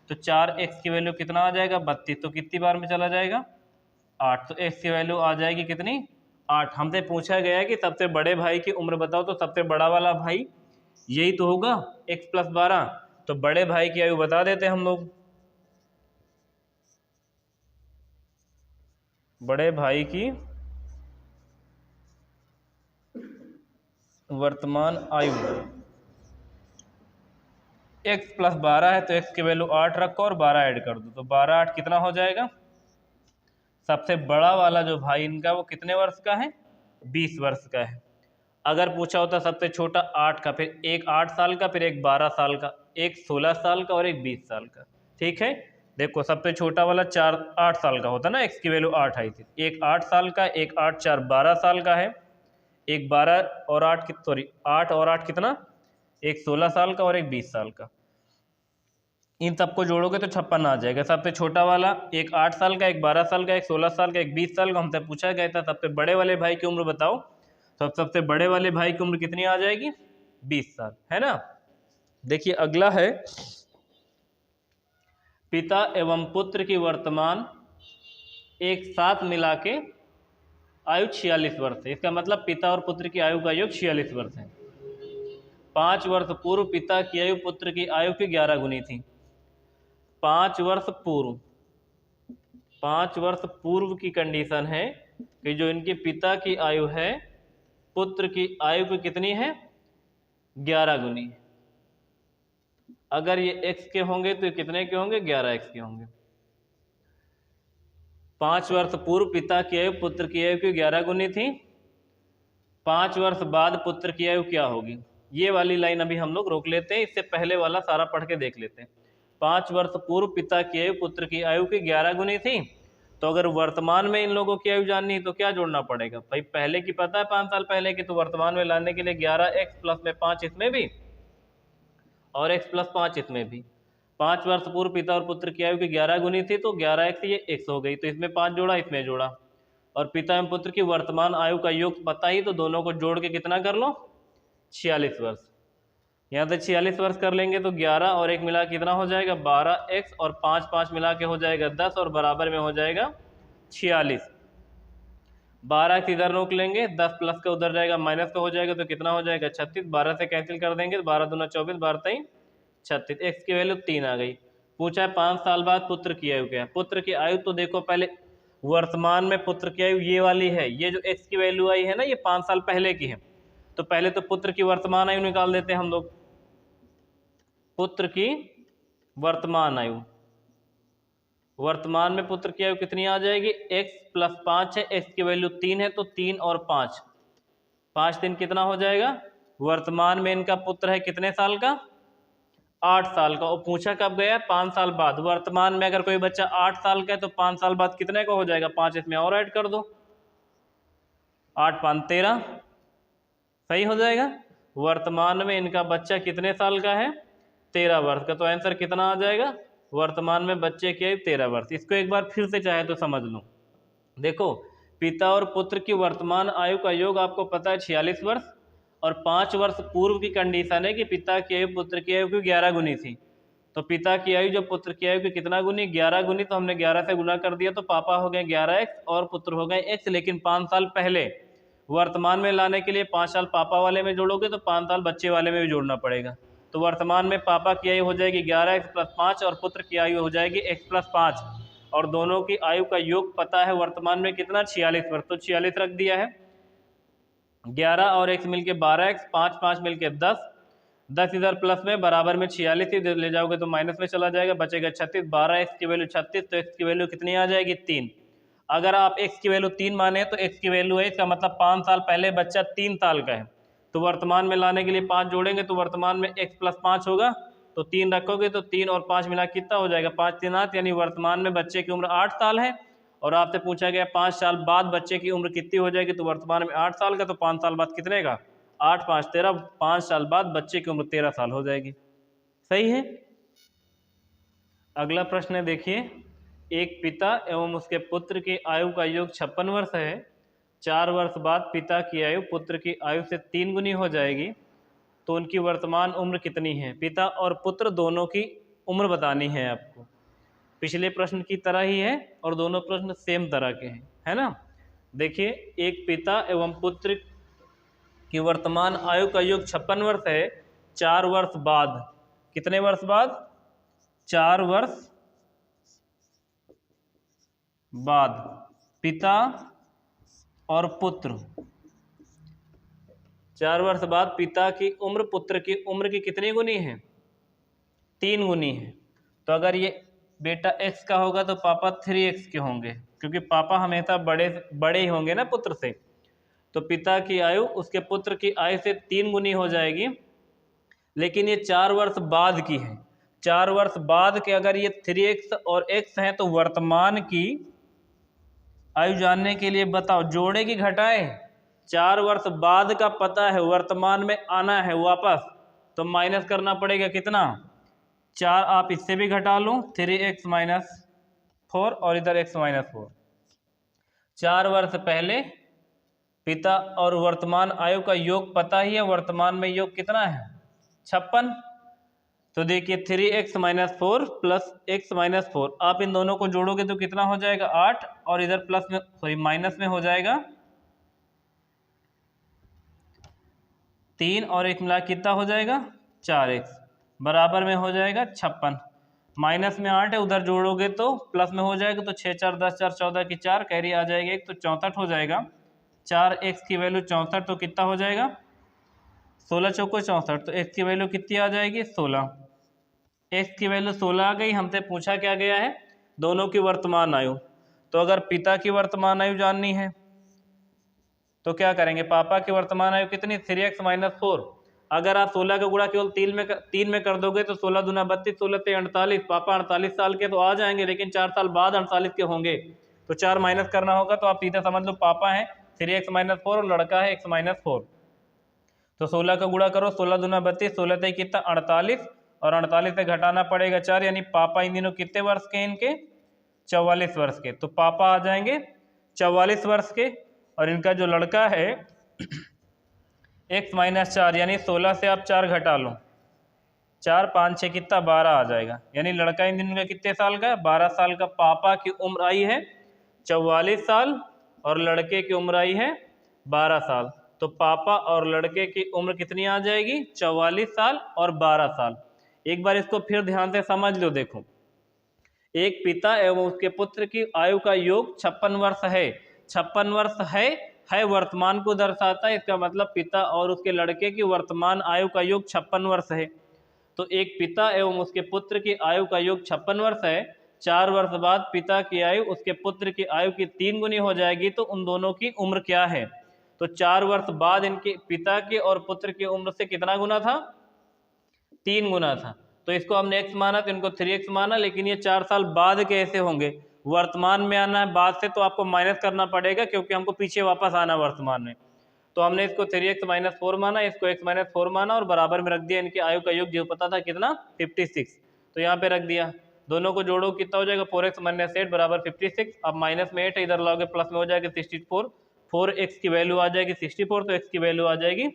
S1: तो 4x की वैल्यू कितना आ जाएगा, 32। तो कितनी बार में चला जाएगा, 8। तो x की वैल्यू आ जाएगी कितनी, 8। हमसे पूछा गया है कि सबसे बड़े भाई की उम्र बताओ, तो सबसे बड़ा वाला भाई यही तो होगा, x + 12। तो बड़े भाई की आयु बता देते हम लोग। बड़े भाई की वर्तमान आयु x + 12 है, तो x की वैल्यू 8 रखो और 12 ऐड कर दो, तो 12 8 कितना हो जाएगा। सबसे बड़ा वाला जो भाई इनका वो कितने वर्ष का है, 20 वर्ष का है। अगर पूछा होता सबसे छोटा 8 का, फिर एक 8 साल का, फिर एक 12 साल का, एक 16 साल का और एक 20 साल का। ठीक है, देखो सबसे छोटा वाला 8 साल का होता ना, x की वैल्यू 8 आई थी, एक 8 साल का, एक 8 4 12 साल का है, एक 12 और 8 सॉरी 8 और 8 कितना, एक 16 साल का और एक 20 साल का। इन सबको जोड़ोगे तो 56 आ जाएगा। सबसे छोटा वाला एक 8 साल का, एक 12 साल का, एक 16 साल का, एक 20 साल का। हमसे पूछा गया था सबसे बड़े वाले भाई की उम्र बताओ, तो सबसे बड़े वाले भाई की उम्र कितनी आ जाएगी, 20 साल, है ना। देखिए अगला है, पिता एवं पुत्र की वर्तमान एक साथ मिला के आयु 46 वर्ष है। इसका मतलब पिता और पुत्र की आयु का योग 46 वर्ष है। 5 वर्ष पूर्व पिता की आयु पुत्र की आयु की 11 गुनी थी। 5 वर्ष पूर्व, 5 वर्ष पूर्व की कंडीशन है कि जो इनके पिता की आयु है पुत्र की आयु की कितनी है, 11 गुनी। अगर ये x के होंगे तो कितने के होंगे, 11x के होंगे। 5 वर्ष पूर्व पिता की आयु पुत्र की आयु की 11 गुनी थी। 5 वर्ष बाद पुत्र की आयु क्या होगी, ये वाली लाइन अभी हम लोग रोक लेते हैं, इससे पहले वाला सारा पढ़ के देख लेते हैं। 5 वर्ष पूर्व पिता की आयु पुत्र की आयु की 11 गुनी थी, तो अगर वर्तमान में इन लोगों की आयु जाननी है तो क्या जोड़ना पड़ेगा भाई, पहले की पता है 5 साल पहले की, तो वर्तमान में लाने के लिए 11x + में 5 इसमें भी और x + 5 इसमें भी। 5 वर्ष पूर्व पिता और पुत्र की आयु की 11 गुनी थी, तो 11x ये x हो गई, तो इसमें 5 जोड़ा इसमें जोड़ा, और पिता एवं पुत्र की वर्तमान आयु का योग पता ही, तो दोनों को जोड़ के कितना कर लो, 46 वर्ष। यहाँ से 46 वर्ष कर लेंगे तो 11 और 1 मिला कितना हो जाएगा, 12x, और 5 5 मिला के हो जाएगा 10, और बराबर में हो जाएगा 46। 12 के इधर रोक लेंगे, 10 प्लस का उधर जाएगा, माइनस का हो जाएगा, तो कितना हो जाएगा 36। 12 से कैंसिल कर देंगे तो 12 दूना 24, 12 3 36, x की वैल्यू 3 आ गई। पूछा है 5 साल बाद पुत्र की आयु क्या है। पुत्र की आयु तो देखो पहले वर्तमान में पुत्र की आयु ये वाली है, ये जो x की वैल्यू आई है ना ये 5 साल पहले की है। तो पहले तो पुत्र की वर्तमान आयु निकाल देते हैं हम लोग। पुत्र की वर्तमान आयु, वर्तमान में पुत्र की आयु कितनी आ जाएगी, x + 5 है, x की वैल्यू 3 है तो 3 और 5, 5 दिन कितना हो जाएगा। वर्तमान में इनका पुत्र है कितने साल का, 8 साल का। और पूछा कब गया, 5 साल बाद। वर्तमान में अगर कोई बच्चा 8 साल का है तो 5 साल बाद कितने का हो जाएगा, 5 इसमें और ऐड कर दो, 8 5 13, सही हो जाएगा। वर्तमान में इनका बच्चा कितने साल का है, 13 वर्ष का। तो आंसर कितना आ जाएगा, वर्तमान में बच्चे की आयु 13 वर्ष। इसको एक बार फिर से चाहे तो समझ लो। देखो पिता और पुत्र की वर्तमान आयु का योग आपको पता है 46 वर्ष, और 5 वर्ष पूर्व की कंडीशन है कि पिता की आयु पुत्र की आयु की 11 गुनी थी। तो पिता की आयु जो पुत्र की आयु की कितना गुनी, 11 गुनी। तो हमने 11 से गुना कर दिया तो पापा हो गए 11x और पुत्र हो गए x। लेकिन 5 साल पहले वर्तमान में लाने के लिए 5 साल पापा वाले में जोड़ोगे तो 5 साल बच्चे वाले में भी जोड़ना पड़ेगा। तो वर्तमान में पापा की आयु हो जाएगी 11x + 5 और पुत्र की आयु हो जाएगी x + 5, और दोनों की आयु का योग पता है वर्तमान में कितना, 46 वर्ष। तो 46 रख दिया है, 11 और x मिलके 12x, 5 5 मिलके 10, 10 इधर प्लस में बराबर में 46 इधर ले जाओगे तो माइनस में चला जाएगा, बचेगा 36। 12x की वैल्यू 36, तो x की वैल्यू कितनी आ जाएगी, 3। अगर आप x की वैल्यू 3 माने तो x की वैल्यू है, इसका मतलब 5 साल पहले बच्चा 3 साल का है। तो वर्तमान में लाने के लिए 5 जोड़ेंगे तो वर्तमान में x + 5 होगा, तो 3 रखोगे तो 3 और 5 मिला कितना हो जाएगा, 5 3 8, यानी वर्तमान में बच्चे की उम्र 8 साल है। और आपसे पूछा गया 5 साल बाद बच्चे की उम्र कितनी हो जाएगी, तो वर्तमान में 8 साल का, तो 5 साल बाद कितने का, 8 5 13, 5 साल बाद बच्चे की उम्र 13 साल हो जाएगी। सही है। अगला प्रश्न है, देखिए एक पिता एवं उसके पुत्र की आयु का योग 56 वर्ष है। 4 वर्ष बाद पिता की आयु पुत्र की आयु से 3 गुनी हो जाएगी, तो उनकी वर्तमान उम्र कितनी है। पिता और पुत्र दोनों की उम्र बतानी है आपको। पिछले प्रश्न की तरह ही है और दोनों प्रश्न सेम तरह के हैं, है ना। देखिए एक पिता एवं पुत्र की वर्तमान आयु का योग 56 वर्ष है। 4 वर्ष बाद, कितने वर्ष बाद, 4 वर्ष बाद पिता और पुत्र, 4 वर्ष बाद पिता की उम्र पुत्र की उम्र की कितनी गुनी है, 3 गुनी है। तो अगर ये बेटा x का होगा तो पापा 3x के होंगे, क्योंकि पापा हमेशा बड़े ही होंगे ना पुत्र से। तो पिता की आयु उसके पुत्र की आयु से 3 गुनी हो जाएगी, लेकिन ये 4 वर्ष बाद की है। 4 वर्ष बाद के अगर ये 3x और x है तो वर्तमान की आयु जानने के लिए बताओ जोड़े की घटाए। 4 वर्ष बाद का पता है, वर्तमान में आना है वापस, तो माइनस करना पड़ेगा कितना, 4। आप इससे भी घटा लो, 3x - 4 और इधर x - 4। 4 वर्ष पहले पिता और वर्तमान आयु का योग पता ही है, वर्तमान में योग कितना है, 56। तो देखिए 3x - 4 + x - 4, आप इन दोनों को जोड़ोगे तो कितना हो जाएगा, 8, और इधर प्लस में सॉरी माइनस में हो जाएगा 3, और 1 मिला कितना हो जाएगा, 4x, बराबर में हो जाएगा 56। माइनस में 8 है, उधर जोड़ोगे तो प्लस में हो जाएगा, तो 6 4 10 4 14 की 4 कैरी आ जाएगी 1, तो 64 हो जाएगा। 4x की वैल्यू 64, तो कितना हो जाएगा, 16 चौको 64, तो x की वैल्यू कितनी आ जाएगी, 16। x की वैल्यू 16 आ गई। हमसे पूछा क्या गया है, दोनों की वर्तमान आयु। तो अगर पिता की वर्तमान आयु जाननी है तो क्या करेंगे, पापा की वर्तमान आयु कितनी, 3x - 4। अगर आप 16 का गुणा केवल 3 में कर दोगे तो 16 दूना 32, 16 से 48, पापा 48 साल के तो आ जाएंगे, लेकिन 4 साल बाद 48 के होंगे, तो 4 माइनस करना होगा। तो आप सीधा समझ लो पापा है 3x - 4 और लड़का है x - 4। तो 16 का गुणा करो, 16 दूना 32, 16 से कितना 48, और 48 से घटाना पड़ेगा 4, यानी पापा इन दिनों कितने वर्ष के, इनके 44 वर्ष के। तो पापा आ जाएंगे 44 वर्ष के, और इनका जो लड़का है x - 4, यानी 16 से आप 4 घटा लो, 4 5 6 कितना 12 आ जाएगा, यानी लड़का इन दिनों में कितने साल का है, 12 साल का। पापा की उम्र आई है 44 साल और लड़के की उम्र आई है 12 साल। तो पापा और लड़के की उम्र कितनी आ जाएगी, 44 साल और 12 साल। एक बार इसको फिर ध्यान से समझ लो। देखो एक पिता एवं उसके पुत्र की आयु का योग 56 वर्ष है। 56 वर्ष है वर्तमान को दर्शाता है, इसका मतलब पिता और उसके लड़के की वर्तमान आयु का योग 56 वर्ष है। तो एक पिता एवं उसके पुत्र की आयु का योग 56 वर्ष है। 4 वर्ष बाद पिता की आयु उसके पुत्र की आयु की 3 गुनी हो जाएगी, तो उन दोनों की उम्र क्या है? तो 4 वर्ष बाद इनके पिता की और पुत्र की उम्र से कितना गुना था? 3 गुना था। तो इसको हमने x माना तो इनको 3x माना, लेकिन ये 4 साल बाद कैसे होंगे? वर्तमान में आना है बाद से, तो आपको माइनस करना पड़ेगा क्योंकि हमको पीछे वापस आना वर्तमान में। तो हमने इसको 3x - 4 माना, इसको x - 4 माना और बराबर में रख दिया। इनकी आयु का योग जो पता था कितना? 56। तो यहाँ पे रख दिया। दोनों को जोड़ो कितना हो जाएगा? 4x - 8 बराबर 56। अब माइनस में 8 इधर लाओगे प्लस में हो जाएगा 64। 4x की वैल्यू आ जाएगी 64, तो x की वैल्यू आ जाएगी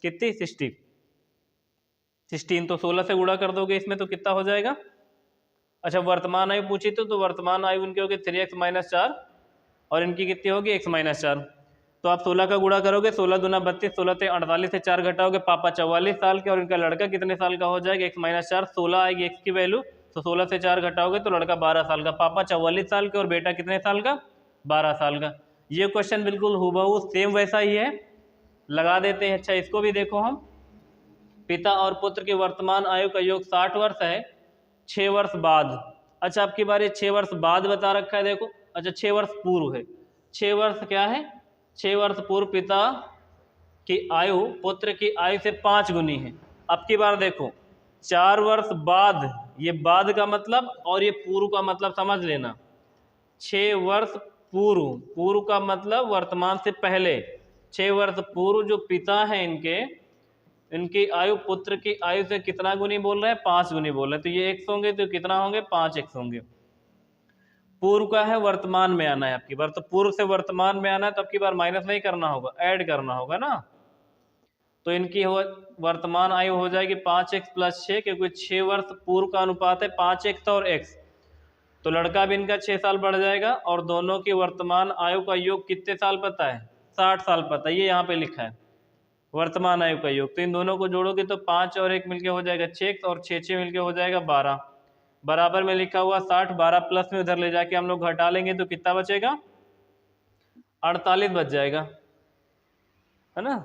S1: कितनी? 16। तो 16 से गुणा कर दोगे इसमें तो कितना हो जाएगा? अच्छा, वर्तमान आयु पूछी तो वर्तमान आयु इनकी होगी 3x - 4 और इनकी कितनी होगी? x - 4। तो आप 16 का गुणा करोगे, 16 दूना 32, 16 से 48 से 4 घटाओगे, पापा 44 साल के और इनका लड़का कितने साल का हो जाएगा? x - 4, 16 आएगी x की वैल्यू, तो 16 से 4 घटाओगे तो लड़का 12 साल का, पापा 44 साल के और बेटा कितने साल का? 12 साल का। ये क्वेश्चन बिल्कुल हूबहू सेम वैसा ही है, लगा देते हैं। अच्छा, इसको भी देखो हम। पिता और पुत्र की वर्तमान आयु का योग 60 वर्ष है 6 वर्ष बाद। अच्छा, आपकी बारी 6 वर्ष बाद बता रखा है, देखो। अच्छा, 6 वर्ष पूर्व है। 6 वर्ष क्या है? 6 वर्ष पूर्व पिता की आयु पुत्र की आयु से 5 गुनी है। अब की बार देखो, 4 वर्ष बाद, ये बाद का मतलब और ये पूर्व का मतलब समझ लेना। 6 वर्ष पूर्व, पूर्व का मतलब वर्तमान से पहले। 6 वर्ष पूर्व जो पिता है इनकी आयु पुत्र की आयु से कितना गुनी बोल रहे हैं? 5 गुनी बोल रहे हैं। तो ये x होंगे तो कितना होंगे? 5x होंगे। पूर्व का है, वर्तमान में आना है आपकी बार, तो पूर्व से वर्तमान में आना है तो आपकी बार माइनस नहीं करना होगा, ऐड करना होगा ना। तो इनकी वर्तमान आयु हो जाएगी 5x + 6, क्योंकि 6 वर्ष पूर्व का अनुपात है 5x और x, तो लड़का भी इनका 6 साल बढ़ जाएगा और दोनों की वर्तमान आयु का योग कितने साल पता है? 60 साल पता है, ये यहाँ पे लिखा है वर्तमान आयु का योग। तो इन दोनों को जोड़ोगे तो 5 और 1 मिलके हो जाएगा 6 और 6 मिलके हो जाएगा 12। बराबर में लिखा हुआ 60, 12 प्लस में उधर ले जाके हम लोग घटा लेंगे तो कितना बचेगा? 48 बच जाएगा, है ना।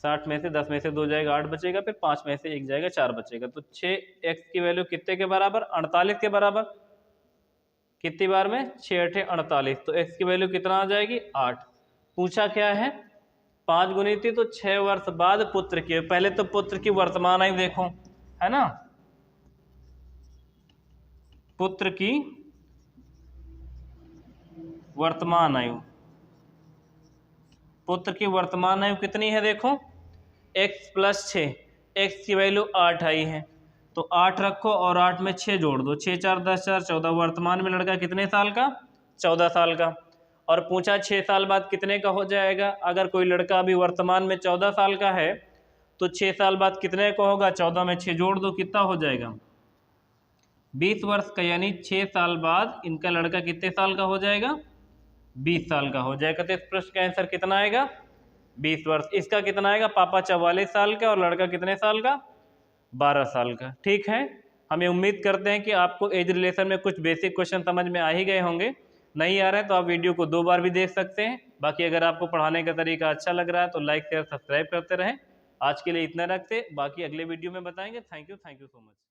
S1: 60 में से 10 में से 2 जाएगा, 8 बचेगा, फिर 5 में से 1 जाएगा, 4 बचेगा। तो 6x की वैल्यू कितने के बराबर? 48 के बराबर। कितनी बार में? 6 × 8 = 48। तो x की वैल्यू कितना आ जाएगी? 8। पूछा क्या है? 5 गुनी थी, तो 6 वर्ष बाद पुत्र की। पहले तो पुत्र की वर्तमान आयु देखो, है ना। पुत्र की वर्तमान आयु, पुत्र की वर्तमान आयु कितनी है? देखो, x + 6, x की वैल्यू 8 आई है, तो 8 रखो और 8 में 6 जोड़ दो, 6 × 4 = 10, 4 = 14। वर्तमान में लड़का कितने साल का? 14 साल का। और पूछा 6 साल बाद कितने का हो जाएगा? अगर कोई लड़का अभी वर्तमान में 14 साल का है तो 6 साल बाद कितने का होगा? 14 में 6 जोड़ दो, कितना हो जाएगा? 20 वर्ष का। यानी 6 साल बाद इनका लड़का कितने साल का हो जाएगा? 20 साल का हो जाएगा। तो इस प्रश्न का आंसर कितना आएगा? 20 वर्ष। इसका कितना आएगा? पापा 44 साल का और लड़का कितने साल का? 12 साल का। ठीक है, हमें उम्मीद करते हैं कि आपको एज रिलेशन में कुछ बेसिक क्वेश्चन समझ में आ ही गए होंगे। नहीं आ रहे हैं तो आप वीडियो को 2 बार भी देख सकते हैं। बाकी अगर आपको पढ़ाने का तरीका अच्छा लग रहा है तो लाइक शेयर सब्सक्राइब करते रहें। आज के लिए इतना रखते, बाकी अगले वीडियो में बताएंगे। Thank you so much.